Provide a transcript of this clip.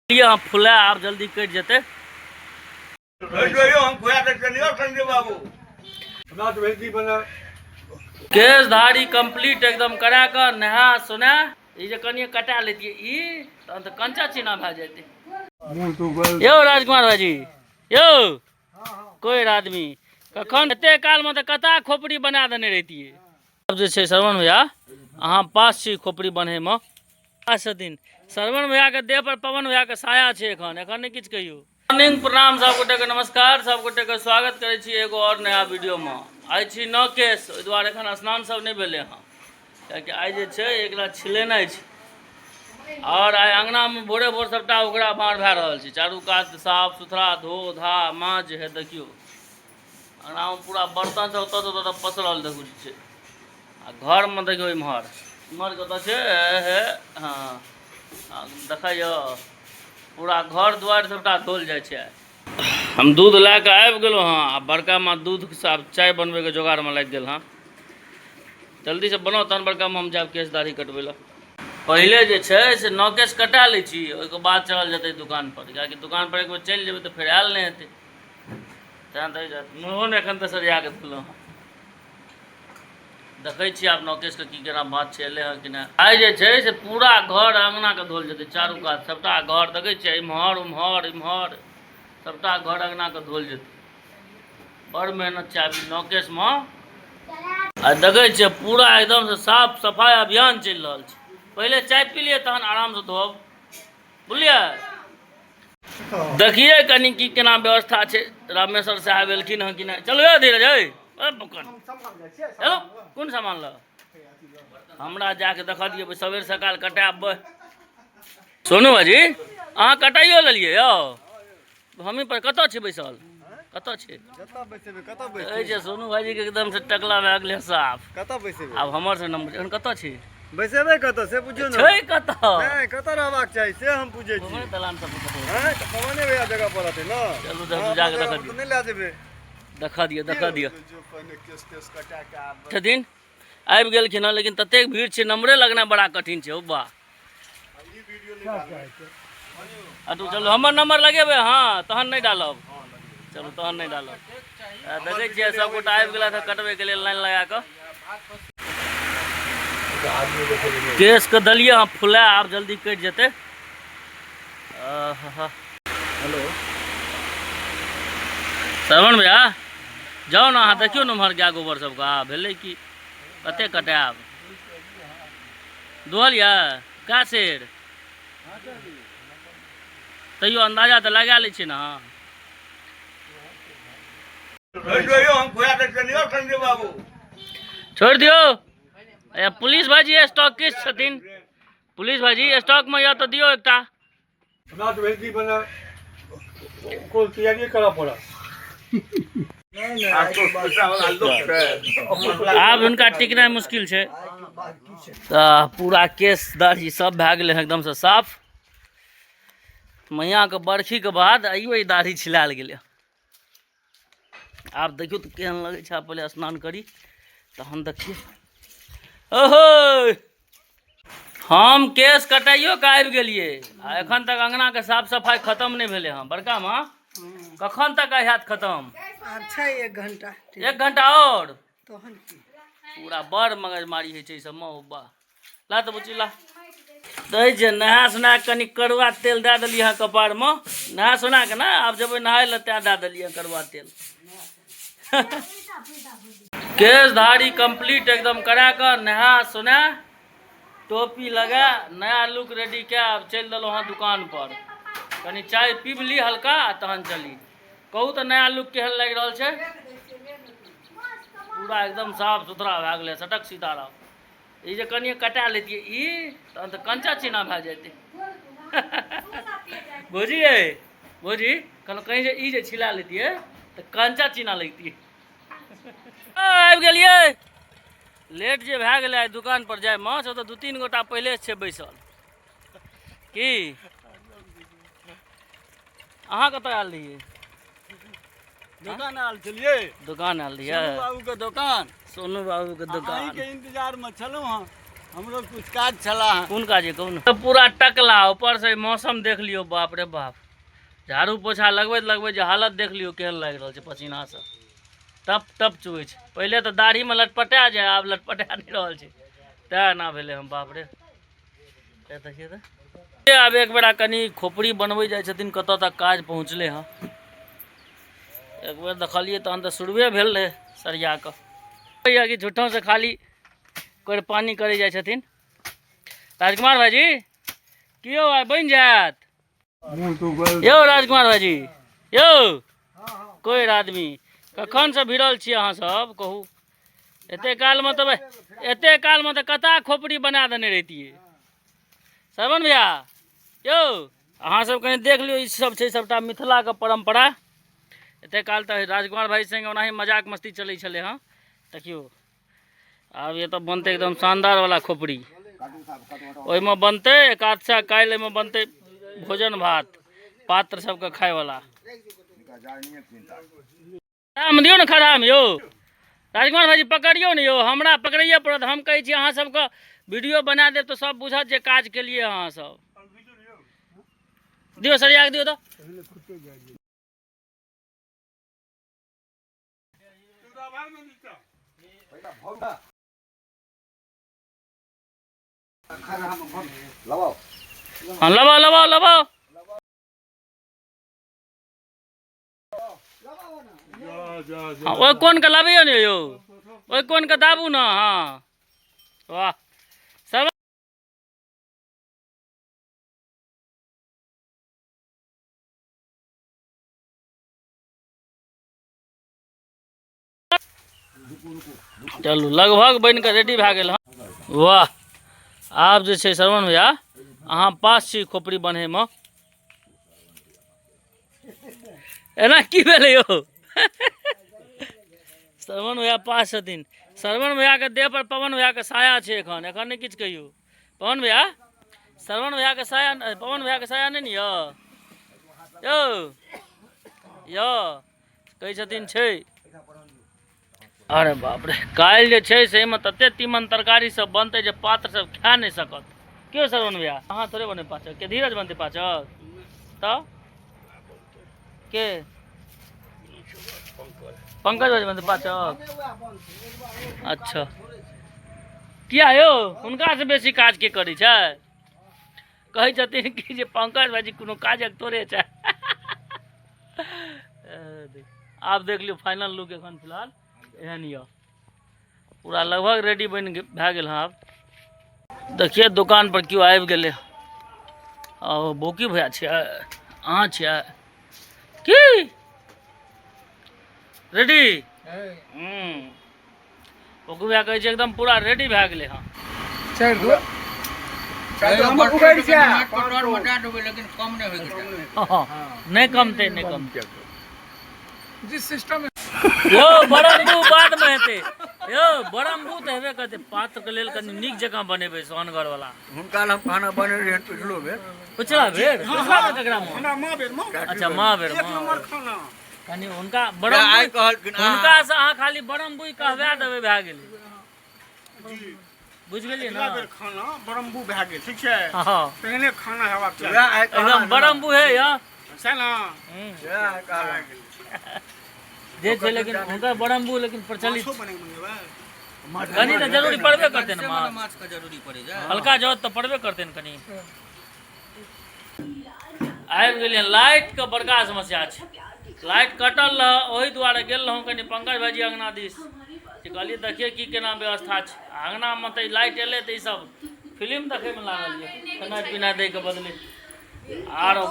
हम फुला आप जल्दी कट जते केस धारी कंप्लीट एकदम करा कर नहा सुना ये कनिए कटा लेती ई तो कंचा चीना भा जाते। यो राजकुमार भाजी यो कोई आदमी कखन एते काल में तो कता खोपड़ी बना देने रहती है। अब जे छे श्रवण भैया अहाँ पास छी खोपड़ी बने में पास दिन श्रवण भैया के देह पर पवन भैया के साया छे एखन नहीं किछ कहियो। मॉर्निंग प्रणाम सब गोटे के नमस्कार सब गोटे के स्वागत करे छी एगो और नया वीडियो में। आई छी नकेश ओहि दुआरे एखन स्नान सब नहीं भेले हां कियाकि आई जे छे एकला छिलेनाइ छै और आई अंगना में भोरे भोर सबटा ओकरा मार भए रहल छै चारू कात साफ सुथरा धो धा माज है देखियो अंगना में पूरा बर्तन सब ओतऽ पसरल देखू छै आ घर में देखियो इम्हर कतऽ छै हे हाँ देखियो पूरा घर दुआर सबटा धोल जाइ छै। हम दूध ला के आबि गेलहुँ हाँ आ बड़का माँ दूध साहब चाय बनबे के जोगाड़ में लागि गेल हाँ जल्दी से बनाओ तहन बड़का में हम जाब केश दाढ़ी कटबै ला। पहले जे छै से नकेश कटा लै छी ओहिके बाद चलल जेतै दुकान पर कियाकि दुकान पर एक बेर चलि जेबै तऽ फेर आयल नहि हेतै तहन तऽ मुँहो ने एखन तऽ सरिया के देलहुँ देखै छी आब नकेश के की केना बात छै एलै हँ कि नहि। आइ जे छै से पूरा घर अंगना के धोल जेतै चारू कात सबटा घर देखै छियै इम्हर उम्हर इम्हर सबटा घर अंगना के धोल जेतै बड़ मेहनत छै अभी नकेश में आ देखै छियै पूरा एकदम से साफ सफाई अभियान चलि रहल छै। पहले चाय पी लिए तहन आराम से धोब बुझलियै। देखिए कनी की केना व्यवस्था छै रामेश्वर साहब एलखिन हँ कि नहीं चलो धीरज चलो कौन सामान ल हमरा जाके देख दिए सवेर सकाल कटाब। सोनू भाजी अहाँ कटाइयो लेलिए यौ हमी पर कतऽ छै बैसल कतऽ छै जे सोनू भाजी के एकदम से टकला भए गेलै साफ कतऽ बैसेबै आब हमर से नंबर एहन कतऽ छै बैसेबै कतऽ से बुझियो न छै कतऽ नहीं कतऽ रहबाक चाही से हम पूछै छी हमरे दलान सब हैं त पवने भैया जगह पर रहतै न चलू जल्दी जाके देख दियो नहीं ला देबै देखा दियो छथिन आबि गेलखिन हँ लेकिन ततेक भीड़ छै नंबरे लगना बड़ा कठिन छै बा अटू चलू हमर नंबर लगेबै हाँ तहन नहीं डालब चलू तहन नहीं डालब देखै छियै सब गोटा आबि गेला तऽ कटबै के लेल लाइन लगा कऽ केश के दलिए हम फुला आप जल्दी कट जेते। हेलो श्रवण भैया जाओ ना अहाँ देखियो नम्हर गाय गोबर सबका भेलै कि कते कटाब दोहल यऽ का शेर तैयो अंदाजा तऽ लगा लै छी ना छोड़ दियो पुलिस भाजी स्टॉक किस छथिन पुलिस भाजी स्टॉक में या तो दियो एकटा आब उनका टिकना मुश्किल है तो पूरा केस दाढ़ी सब भए गेलै एकदम से साफ मैया के बरखी के बाद आइयो दाढ़ी छिलाल गेलै। आप देखियो तो केहन लगे छै पहले स्नान करी तहन देखिए ओहो हम केस कटाइयो के आबि गेलिए आ एखन तक अंगना के साफ सफाई खत्म नहीं भेले हाँ बड़का माँ कखन तक हैत खत्म अच्छा एक घंटा और पूरा बड़ मगजमारी है छै सब में बा ला तो बुची ला दे जे नहा सुना कनी कड़ुआ तेल दे देलिए हाँ कपार में नहा सुना के ना आब जब नहाय ले त्या दे देलिए कड़ुआ तेल केस धारी कंप्लीट एकदम करा कर नहा सुना टोपी लगा नया लुक रेडी क्या अब चल दिलो हाँ दुकान पर कनी चाय पीब ली हल्का तहन चली कहू तो नया लुक केहन लग रहा है पूरा एकदम साफ सुथरा भए गेलै सटक सितारा ये जे कनिए कटा लेतिए ई तहन तऽ कंचा चीना भए जेतै भोजी कहलहुँ कहीं जे ई जे छिला लेतिए तऽ कंचा चीना लगतिए आबि गेलिए लेट जे भए गेलै दुकान पर जाय में से तऽ दू तीन गोटा पहले से बैसल की अहाँ कतऽ आयल रहिए दुकान आयल छलिए दुकान आयल रहिए बाबू के दुकान सोनू बाबू के दुकान के इंतजार में छलहुँ हाँ हमरो कुछ काज छला। कौन काज है कौन? तो पूरा टकला, ऊपर से मौसम देख लियो, बाप रे बाप। झाड़ू पोछा लगबैत लगबैत जे हालत देख लियो केहन लागि रहल छै पसीना से, टप टप चुए छै। पहले तो दाढ़ी में लटपटा जाए, आब लटपटा नहीं रहल छै, तें ना भेले हम, बाप रे। देखिए तो आब एक बेरा कनी खोपड़ी बनबै जाइ छथिन, कतऽ तक काज पहुँचले हँ। एक बेर देखलिए तहन तो शुरुए भेल रहे सरिया कऽ, कि झूठों से खाली कोई पानी करे जाइ छथिन। राजकुमार भाईजी की यौ आइ बनि जायत यौ? राजकुमार भाईजी यौ, कोई आदमी कखन से भिड़ल छी अहाँ सब, कहू। एते काल में तो कता खोपड़ी बना देने रहितियै। श्रवण भैया यौ, अहाँ सब कहीं देख लियो, ई सब छै सबटा मिथिला के परंपरा। एते काल तो राजकुमार भाई संगे ओनाही मजाक मस्ती चलै छलै हँ। देखियो अब ये तो बनते एकदम शानदार वाला खोपड़ी, ओहिमे बनते एकादशा, काल्हि एहिमे बनते भोजन भात, पात्र सबके खाय वाला। खराम दियौ ने खराम यौ। राजकुमार भाईजी पकड़ियो ने यौ, हमरा पकड़ैए पड़त। हम कहै छी अहाँ सबके वीडियो बना देब तो सब बुझत जे काज केलिए अहाँ सब। दियौ सरिया के दियौ तो। हाँ लबाओ लबाओ लबाओ। हाँ ओहि कोन के लाबियो ने यौ, ओहि कोन के दाबू ना। हाँ वाह सब। चलू लगभग बन के रेडी भए गेल हँ। वाह आब जे छै श्रवण भैया अहाँ पास छी खोपड़ी बन्हे में। एना की भेलै यौ? श्रवण भैया पास छथिन। श्रवण भैया के देह पर पवन भैया के साया छै एखन नहीं किछु कहियो। पवन भैया, श्रवण भैया के साया, पवन भैया के साया नहीं ने यौ? यो कहै छथिन छै। अरे बाप रे, काल्हि जे छै से में तते तीमन तरकारी सब बनते जे पात्र सब खा नहीं सकत। क्यों श्रवण भैया अहाँ थोड़े बने पाचक के? धीरज बनते पाचक तो के? पंकज भाई बनते पाचक? अच्छा किया यौ, हुनका से बेसी काज के करै छै? कहै छथिन कि जे पंकज भाईजी कोनो काजक तोरे छै। आब देख लियो फाइनल लुक एखन फिलहाल एहन यऽ, पूरा लगभग रेडी बन भए गेल हँ। आब देखिए दुकान पर क्यों आबि गेलै। बोकी भैया छियै अहाँ छियै की रेडी? बोकी भैया कहै छै एकदम पूरा रेडी भए गेलै हँ। नहीं कमते नहीं कमते जिस सिस्टम यो बरम्बू बाद में हेते यो, बरम्बू तो हेबे करते। पात्र के लेल कनी नीक जकाँ बनेबे सोनगर वाला। हुनका हम खाना बने रहे पिछलो बेर। पिछला बेर केकरा में? माँ बेर में। अच्छा माँ बेर एक नंबर खाना। कनी हुनका बरम्बू, हुनका से अहाँ खाली बरम्बू कहबा देबे भए गेलै। बुझ गेलिए ना? खाना बरम्बू भए गेल, ठीक छै। हां पहिने खाना हेबाक चाही एकदम बरम्बू है या छै ना। जे छै लेकिन हुनका बरम्बू लेकिन प्रचलित कनी तो जरूरी पड़बे करते ना। माछ का जरूरी पड़े जा, हल्का जरूरत तो पड़बे करते न कनी। आबि गेलिए लाइट के बड़का समस्या छै। लाइट कटल रह, ओहि दुआरे गेल रहूँ कनी पंकज भाईजी अंगना दिस, कहलिए देखिए की केना व्यवस्था छै। अंगना में तो लाइट एले तो सब फिल्म देखे में लागल ये, खाना पीना दे के बदले आरो